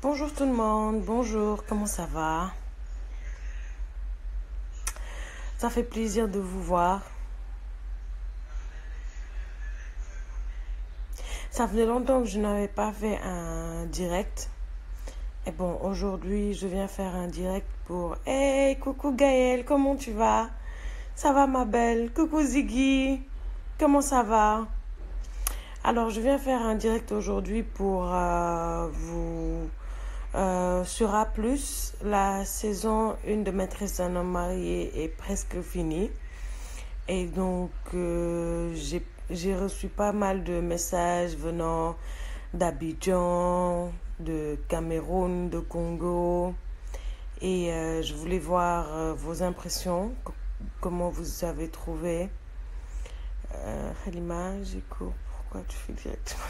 Bonjour tout le monde, bonjour, comment ça va? Ça fait plaisir de vous voir. Ça faisait longtemps que je n'avais pas fait un direct. Et bon, aujourd'hui, je viens faire un direct pour... Hey, coucou Gaëlle, comment tu vas? Ça va ma belle? Coucou Ziggy, comment ça va? Alors, je viens faire un direct aujourd'hui pour vous... sur A+, la saison 1 de Maîtresse d'un homme marié est presque finie. Et donc, j'ai reçu pas mal de messages venant d'Abidjan, de Cameroun, de Congo. Et je voulais voir vos impressions, comment vous avez trouvé. Halima, j'écoute. Pourquoi tu fais directement?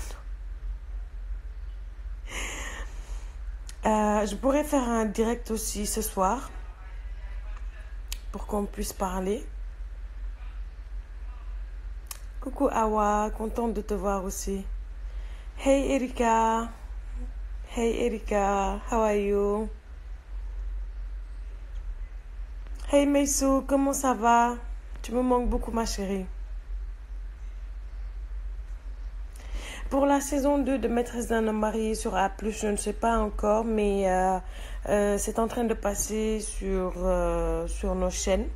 Je pourrais faire un direct aussi ce soir pour qu'on puisse parler. Coucou Awa, contente de te voir aussi. Hey Erika. Hey Erika, how are you? Hey Meisou, comment ça va? Tu me manques beaucoup ma chérie. Pour la saison 2 de Maîtresse d'un homme marié sur A+, je ne sais pas encore, mais c'est en train de passer sur nos chaînes.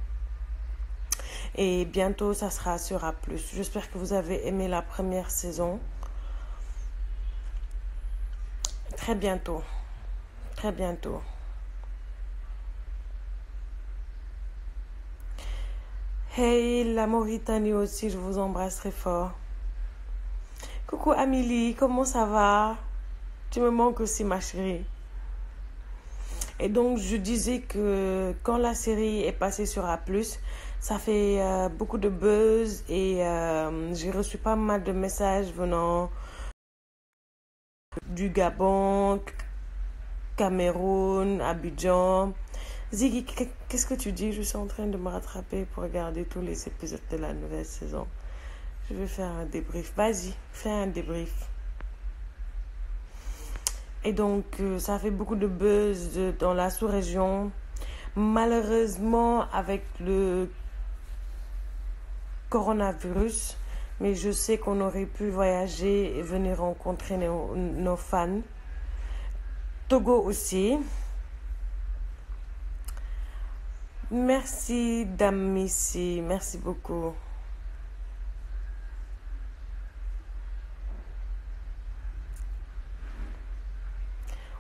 Et bientôt, ça sera sur A+. J'espère que vous avez aimé la première saison. Très bientôt. Très bientôt. Hey, la Mauritanie aussi, je vous embrasse très fort. Coucou Amélie, comment ça va? Tu me manques aussi ma chérie. Et donc je disais que quand la série est passée sur A+, ça fait beaucoup de buzz et j'ai reçu pas mal de messages venant du Gabon, Cameroun, Abidjan. Ziggy, qu'est-ce que tu dis? Je suis en train de me rattraper pour regarder tous les épisodes de la nouvelle saison. Je vais faire un débrief. Vas-y, fais un débrief. Et donc, ça fait beaucoup de buzz dans la sous-région. Malheureusement, avec le coronavirus, mais je sais qu'on aurait pu voyager et venir rencontrer nos fans. Togo aussi. Merci, Dame Missy. Merci beaucoup.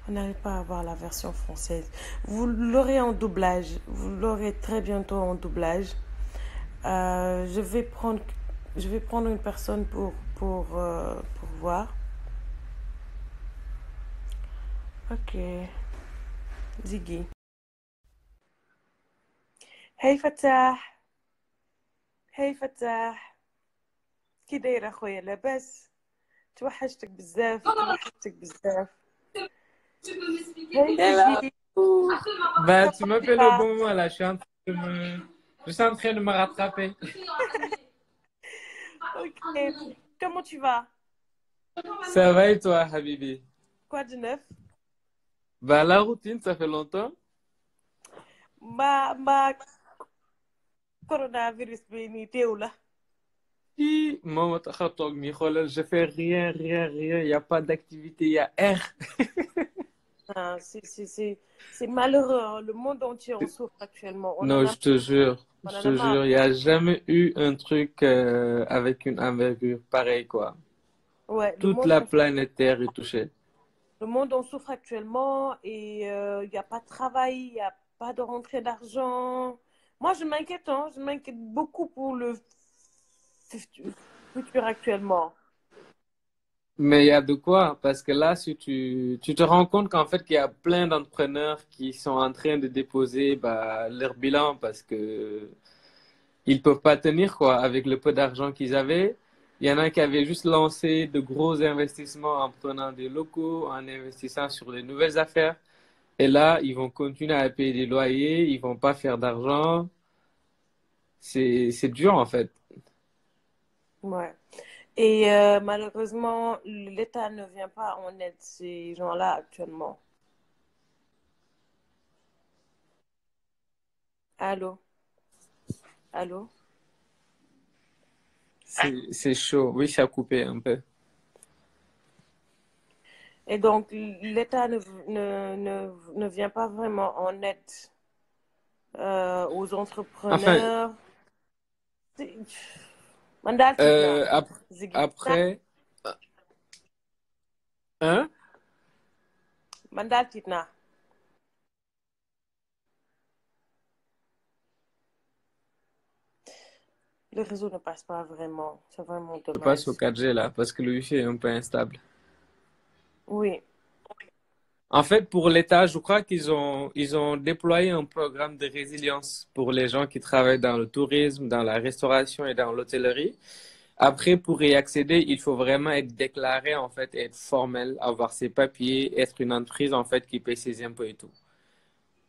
On n'arrive pas à avoir la version française. Vous l'aurez en doublage. Vous l'aurez très bientôt en doublage. Je vais prendre une personne pour voir. Ok. Ziggy. Hey Fatah. Hey Fatah. كي دايرة خويا لاباس؟ توحشتك بزاف توحشتك بزاف. Hey Hello. Gigi. Bah, Comment tu tu m'appelles au vas? bon moment là, je suis en train de me rattraper. Ok. Comment tu vas? Ça va et toi, Habibi? Quoi de neuf? Bah, la routine, ça fait longtemps. Ma coronavirus bi nii teew la. Hi, maman, je fais rien, rien, rien. Il n'y a pas d'activité, il y a R. Ah, c'est malheureux, hein. Le monde entier en souffre actuellement. Non, On je en a te marre. jure, il n'y a jamais eu un truc avec une envergure pareille, quoi. Ouais, Toute la planète Terre est touchée. le monde en souffre actuellement et il n'y a pas de travail, il n'y a pas de rentrée d'argent. Moi, je m'inquiète, hein. Je m'inquiète beaucoup pour le futur actuellement. Mais il y a de quoi, parce que là, si tu te rends compte qu'en fait, qu'il y a plein d'entrepreneurs qui sont en train de déposer bah, leur bilan parce que ils peuvent pas tenir quoi avec le peu d'argent qu'ils avaient. Il y en a qui avaient juste lancé de gros investissements en prenant des locaux, en investissant sur les nouvelles affaires. Et là, ils vont continuer à payer des loyers, ils vont pas faire d'argent. C'est dur en fait. Ouais. Et malheureusement, l'État ne vient pas en aide ces gens-là actuellement. Allô, allô. C'est chaud. Oui, ça a coupé un peu. Et donc, l'État ne vient pas vraiment en aide aux Enfin, entrepreneurs. Mandal Titna. euh, ap- après, hein? Mandal Titna. Le réseau ne passe pas vraiment. C'est vraiment Je passe au dommage. 4G là, parce que le Wi-Fi est un peu instable. Oui. En fait, pour l'État, je crois ils ont déployé un programme de résilience pour les gens qui travaillent dans le tourisme, dans la restauration et dans l'hôtellerie. Après, pour y accéder, il faut vraiment être déclaré, en fait, être formel, avoir ses papiers, être une entreprise, en fait, qui paye ses impôts et tout.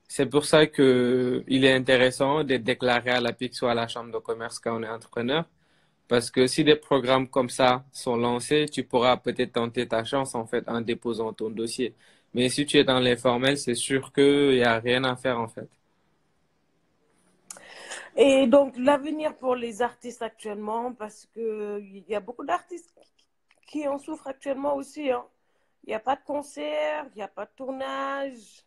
C'est pour ça que il est intéressant d'être déclaré à la PIX ou à la Chambre de commerce quand on est entrepreneur. Parce que si des programmes comme ça sont lancés, tu pourras peut-être tenter ta chance en fait en déposant ton dossier. Mais si tu es dans l'informel, c'est sûr qu'il n'y a rien à faire en fait. Et donc, l'avenir pour les artistes actuellement, parce qu'il y a beaucoup d'artistes qui en souffrent actuellement aussi, hein. Il n'y a pas de concert, il n'y a pas de tournage.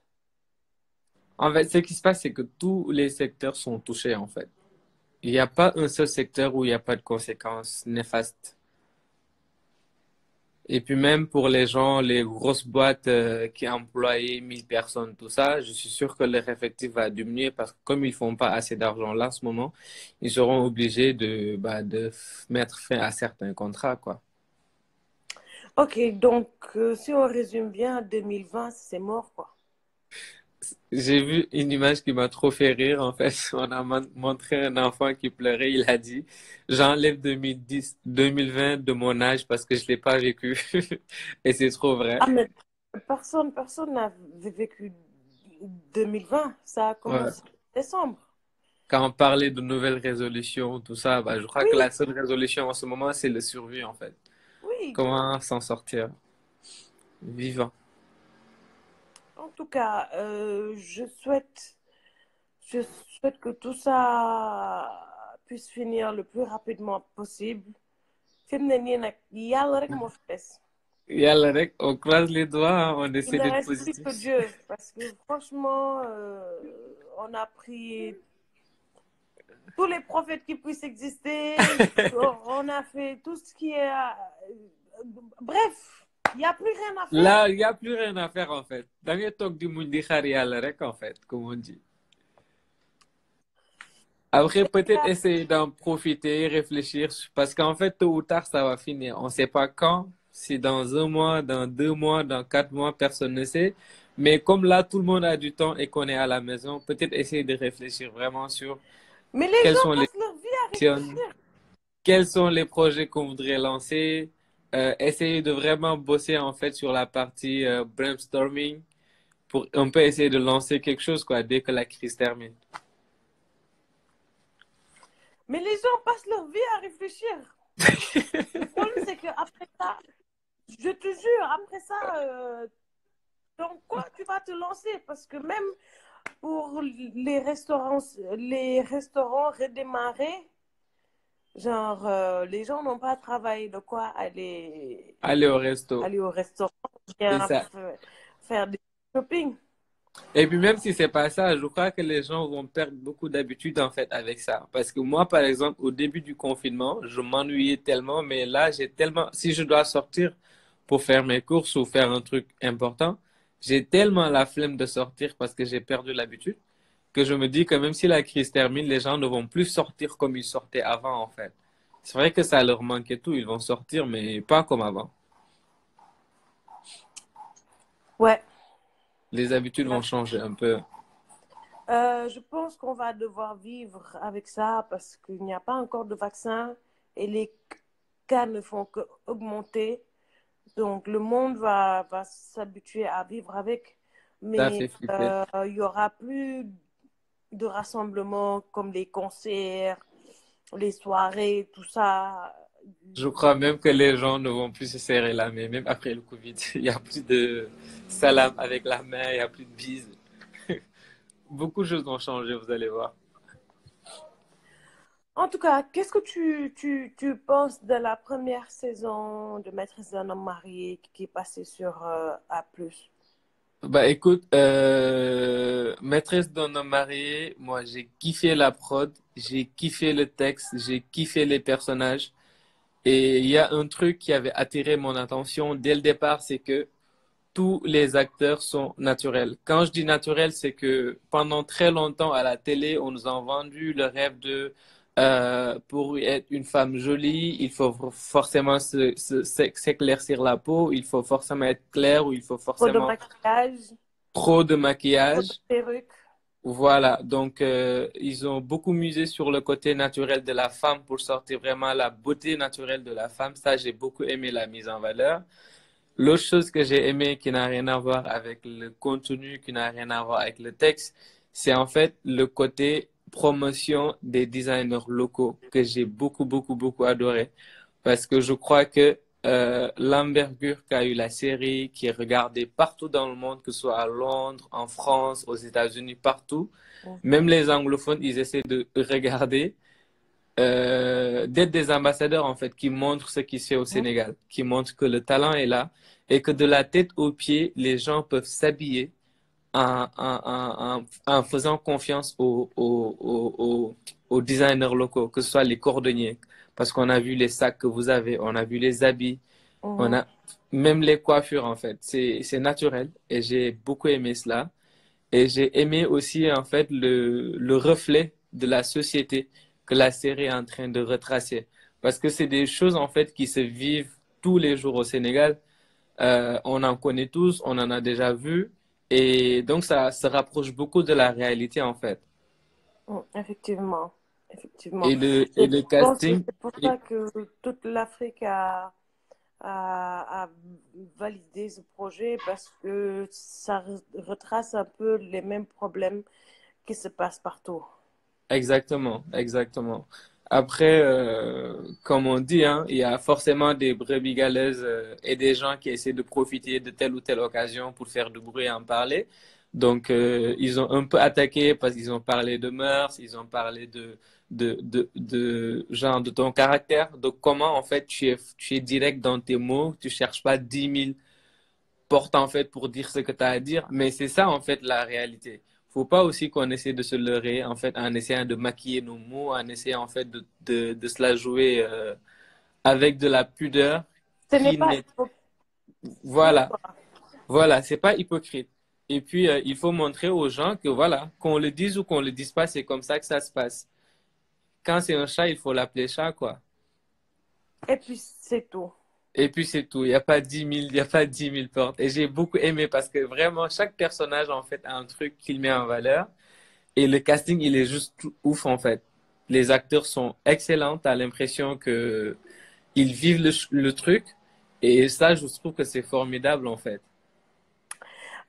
En fait, ce qui se passe, c'est que tous les secteurs sont touchés en fait. Il n'y a pas un seul secteur où il n'y a pas de conséquences néfastes. Et puis même pour les gens, les grosses boîtes qui emploient 1 000 personnes, tout ça, je suis sûr que leur effectif va diminuer parce que comme ils font pas assez d'argent là en ce moment, ils seront obligés de mettre fin à certains contrats, quoi. Ok, donc si on résume bien, 2020, c'est mort, quoi. J'ai vu une image qui m'a trop fait rire, en fait. On a montré un enfant qui pleurait, il a dit, j'enlève 2010, 2020 de mon âge parce que je l'ai pas vécu. Et c'est trop vrai. Ah, mais personne n'a vécu 2020. Ça a Ouais. commencé en décembre. Quand on parlait de nouvelles résolutions, tout ça, bah, je crois que Oui, la seule résolution en ce moment, c'est le survie, en fait. oui. Comment s'en sortir vivant. En tout cas, je souhaite que tout ça puisse finir le plus rapidement possible. Fi mu ne nii nag yàlla rek moo fi des. Yàlla rek, on croise les doigts, hein, on Il essaie ne d'être reste plus que positif. Dieu parce que franchement, on a pris tous les prophètes qui puissent exister, on a fait tout ce qui est... bref, il n'y a plus rien à faire. Là, il n'y a plus rien à faire, en fait. Da ngay toog di muñ di xaar yàlla rek, en fait, comme on dit. Après, peut-être essayer d'en profiter, réfléchir, parce qu'en fait, tôt ou tard, ça va finir. On ne sait pas quand, si dans 1 mois, dans 2 mois, dans 4 mois, personne ne sait. Mais comme là, tout le monde a du temps et qu'on est à la maison, peut-être essayer de réfléchir vraiment sur Mais les quelles gens sont les passent leur vie à options, réfléchir. quels sont les projets qu'on voudrait lancer, essayer de vraiment bosser en fait sur la partie brainstorming pour on peut essayer de lancer quelque chose quoi dès que la crise termine. Mais les gens passent leur vie à réfléchir. Le problème, c'est qu'après ça, je te jure, après ça, dans quoi tu vas te lancer? Parce que même pour les restaurants redémarrer, genre, les gens n'ont pas travaillé de quoi Aller au resto. aller au restaurant, C'est bien ça. faire des shopping. Et puis même si c'est pas ça, je crois que les gens vont perdre beaucoup d'habitude en fait avec ça. Parce que moi, par exemple, au début du confinement, je m'ennuyais tellement, mais là, j'ai tellement, si je dois sortir pour faire mes courses ou faire un truc important, j'ai tellement la flemme de sortir parce que j'ai perdu l'habitude que je me dis que même si la crise termine, les gens ne vont plus sortir comme ils sortaient avant en fait. C'est vrai que ça leur manquait tout, ils vont sortir, mais pas comme avant. Ouais. Les habitudes vont changer un peu. Je pense qu'on va devoir vivre avec ça parce qu'il n'y a pas encore de vaccin et les cas ne font qu'augmenter. Donc, le monde va s'habituer à vivre avec, Ça mais fait flipper. il y aura plus de rassemblements comme les concerts, les soirées, tout ça. Je crois même que les gens ne vont plus se serrer la main, même après le Covid. Il n'y a plus de salam avec la main, il n'y a plus de bise. Beaucoup de choses ont changé, vous allez voir. En tout cas, qu'est-ce que tu penses de la première saison de Maîtresse d'un homme marié qui est passée sur A+. Bah écoute, Maîtresse d'un homme marié, moi j'ai kiffé la prod, j'ai kiffé le texte, j'ai kiffé les personnages. Et il y a un truc qui avait attiré mon attention dès le départ, c'est que tous les acteurs sont naturels. Quand je dis naturel, c'est que pendant très longtemps à la télé, on nous a vendu le rêve de pour être une femme jolie, il faut forcément s'éclaircir la peau, il faut forcément être clair ou il faut Trop de forcément maquillage, trop de trop de maquillage. perruques. Voilà, donc ils ont beaucoup misé sur le côté naturel de la femme pour sortir vraiment la beauté naturelle de la femme. Ça, j'ai beaucoup aimé la mise en valeur. L'autre chose que j'ai aimé qui n'a rien à voir avec le contenu, qui n'a rien à voir avec le texte, c'est en fait le côté promotion des designers locaux que j'ai beaucoup, beaucoup, beaucoup adoré. Parce que je crois que l'envergure qu'a eu la série, qui est regardée partout dans le monde, que ce soit à Londres, en France, aux États-Unis, partout, même les anglophones, ils essaient de regarder d'être des ambassadeurs en fait qui montrent ce qui se fait au Sénégal, qui montrent que le talent est là et que de la tête aux pieds, les gens peuvent s'habiller en faisant confiance aux designers locaux, que ce soit les cordonniers, parce qu'on a vu les sacs que vous avez, on a vu les habits, on a même les coiffures en fait. C'est naturel et j'ai beaucoup aimé cela. Et j'ai aimé aussi en fait le reflet de la société que la série est en train de retracer. Parce que c'est des choses en fait qui se vivent tous les jours au Sénégal. On en connaît tous, on en a déjà vu. Et donc ça se rapproche beaucoup de la réalité en fait. Effectivement, effectivement. Et Et je le pense que casting, c'est pour ça que toute l'Afrique a validé ce projet parce que ça retrace un peu les mêmes problèmes qui se passent partout. exactement, exactement. Après, comme on dit, hein, il y a forcément des brebis galeuses et des gens qui essaient de profiter de telle ou telle occasion pour faire du bruit et en parler. Donc, ils ont un peu attaqué parce qu'ils ont parlé de mœurs, ils ont parlé de genre de ton caractère, de comment en fait tu es direct dans tes mots, tu cherches pas 10 000 porte en fait pour dire ce que tu as à dire, mais c'est ça en fait la réalité. Faut pas aussi qu'on essaie de se leurrer en fait en essayant de maquiller nos mots, en essayant en fait de se la jouer avec de la pudeur Ce n'est qui pas n'est hypocrite, voilà, quoi. voilà, c'est pas hypocrite. Et puis il faut montrer aux gens que voilà, qu'on le dise ou qu'on le dise pas, c'est comme ça que ça se passe. Quand c'est un chat, il faut l'appeler chat quoi. Et puis c'est tout. Et puis c'est tout. Il n'y a pas 10 000, il y a pas 10 000 portes. Et j'ai beaucoup aimé parce que vraiment, chaque personnage, en fait, a un truc qu'il met en valeur. Et le casting, il est juste ouf, en fait. Les acteurs sont excellents. T'as l'impression que ils vivent le truc. Et ça, je trouve que c'est formidable, en fait.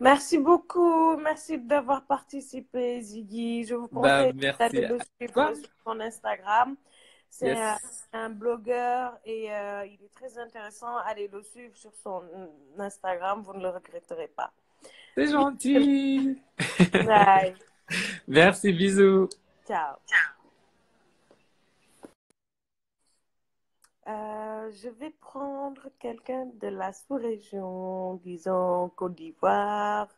Merci beaucoup. Merci d'avoir participé, Ziggy. Je vous Bah, conseille merci d'aller à le suivre toi. sur son Instagram. C'est Yes. un blogueur et il est très intéressant. Allez le suivre sur son Instagram. Vous ne le regretterez pas. C'est gentil. Bye. Merci, bisous. Ciao. Je vais prendre quelqu'un de la sous-région, disons Côte d'Ivoire,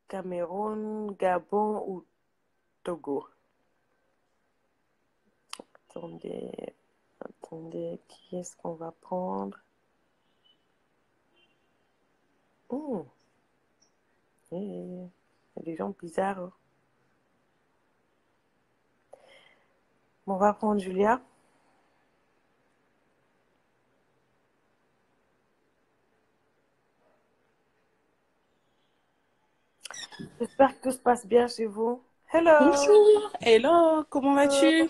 Cameroun, Gabon ou Togo. Attendez, attendez, qui est-ce qu'on va prendre? Oh, il y a des gens bizarres. Hein. On va prendre Julia. J'espère que tout se passe bien chez vous. Hello! Bonjour, hello, comment vas-tu?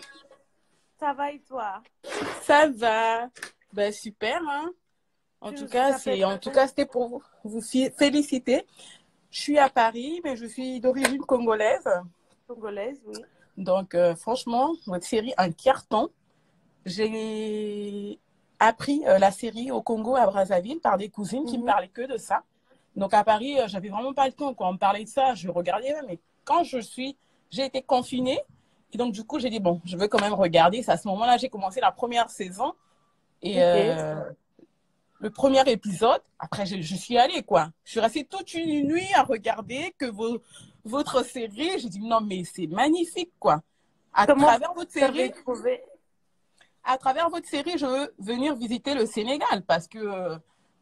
Ça va et toi? Ça va. Ben super, hein. En Tu tout nous cas, appelles c'était pour vous féliciter. Je suis à Paris, mais je suis d'origine congolaise. congolaise, oui. Donc franchement, votre série un carton. J'ai appris la série au Congo à Brazzaville par des cousines qui me parlaient que de ça. Donc à Paris, j'avais vraiment pas le temps. Quand on me parlait de ça, je regardais, mais quand j'ai été confinée, Et donc, du coup, j'ai dit, bon, je veux quand même regarder. C'est à ce moment-là, j'ai commencé la première saison. Et Ok. le premier épisode, après, je suis allée, quoi. Je suis restée toute une nuit à regarder votre série. J'ai dit, non, mais c'est magnifique, quoi. À Comment travers votre vous série, avez trouvé? je veux venir visiter le Sénégal parce que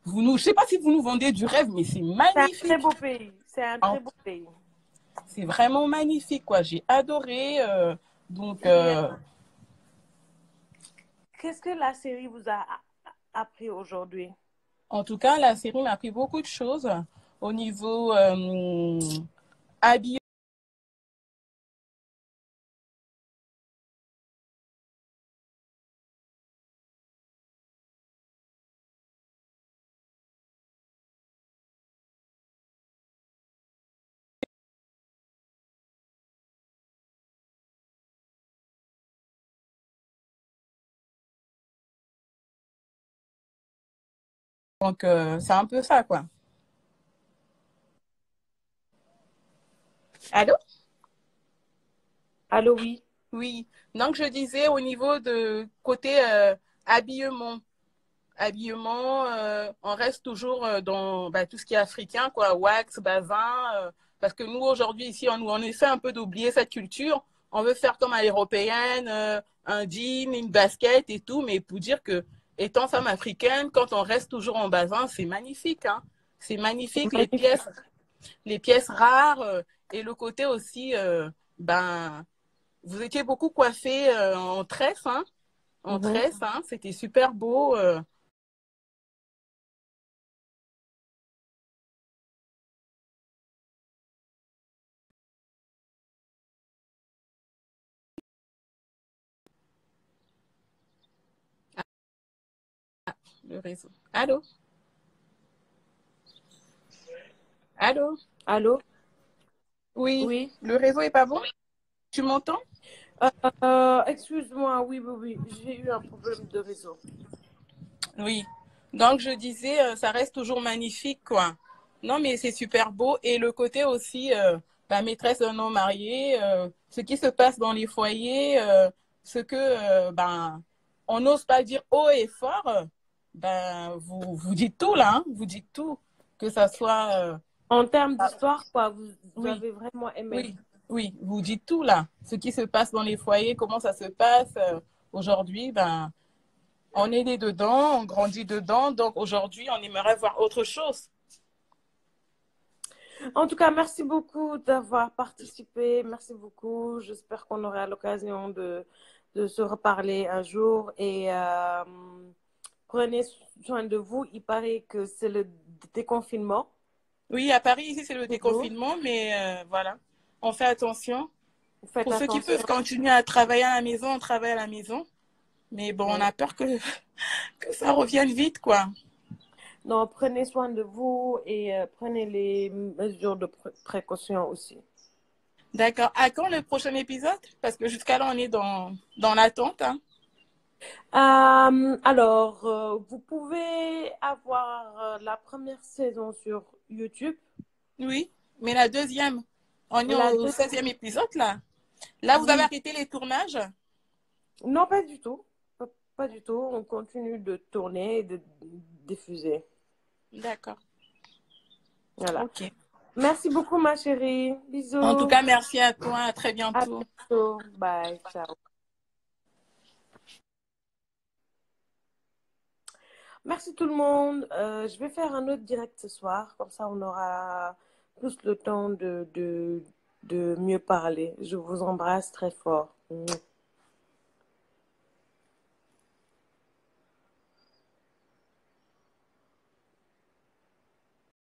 je sais pas si vous nous vendez du rêve, mais c'est C'est un très magnifique. beau pays. C'est un très beau pays. C'est vraiment magnifique, quoi. J'ai adoré. Donc, Et qu'est-ce que la série vous a appris aujourd'hui? en tout cas, la série m'a appris beaucoup de choses au niveau habillement. Donc, c'est un peu ça, quoi. Allô? Allô, oui. Oui. Donc, je disais au niveau de côté habillement. On reste toujours dans tout ce qui est africain, quoi, wax, bazin, parce que nous, aujourd'hui, ici, on essaie un peu d'oublier cette culture. On veut faire comme à l'européenne, un jean, une basket et tout, mais pour dire que, étant femme africaine, quand on reste toujours en bazin, c'est magnifique, hein. C'est magnifique, Magnifique. les pièces rares, et le côté aussi, vous étiez beaucoup coiffée en tresse, hein, Mhm. c'était super beau. Le réseau. Allô? Allô? Allô? Oui, Oui. le réseau est pas bon? Tu m'entends? Excuse-moi, oui, oui, oui. J'ai eu un problème de réseau. Oui. Donc, je disais, ça reste toujours magnifique, quoi. Non, mais c'est super beau. Et le côté aussi, la maîtresse d'un homme marié, ce qui se passe dans les foyers, ce que, on n'ose pas dire haut et fort, vous dites tout, là, hein, vous dites tout. Que ça soit, En termes d'histoire, quoi, vous oui, avez vraiment aimé. oui, oui, vous dites tout, là. Ce qui se passe dans les foyers, comment ça se passe aujourd'hui, on est né dedans, on grandit dedans, donc aujourd'hui, on aimerait voir autre chose. En tout cas, merci beaucoup d'avoir participé. Merci beaucoup. J'espère qu'on aura l'occasion de se reparler un jour. Et prenez soin de vous. Il paraît que c'est le déconfinement Oui, à Paris, ici, c'est le chez vous. déconfinement, mais voilà, on fait attention. Faites Pour ceux qui attention. peuvent continuer à travailler à la maison, on travaille à la maison. Mais bon, on Oui. a peur que ça revienne vite, quoi. Non, prenez soin de vous et prenez les mesures de précaution aussi. D'accord. À quand le prochain épisode? Parce que jusqu'à là, on est dans l'attente, hein. Alors, vous pouvez avoir la première saison sur YouTube. Oui, mais la deuxième, on est La au deuxième, 16e épisode, là. Là, vous avez oui. arrêté les tournages? Non, pas du tout. Pas du tout. On continue de tourner et de diffuser. D'accord. Voilà. Ok. Merci beaucoup, ma chérie. En tout Bisous. cas, merci à toi. À très À bientôt. bientôt. Bye. Ciao. Merci tout le monde. Je vais faire un autre direct ce soir. Comme ça, on aura plus le temps de mieux parler. Je vous embrasse très fort.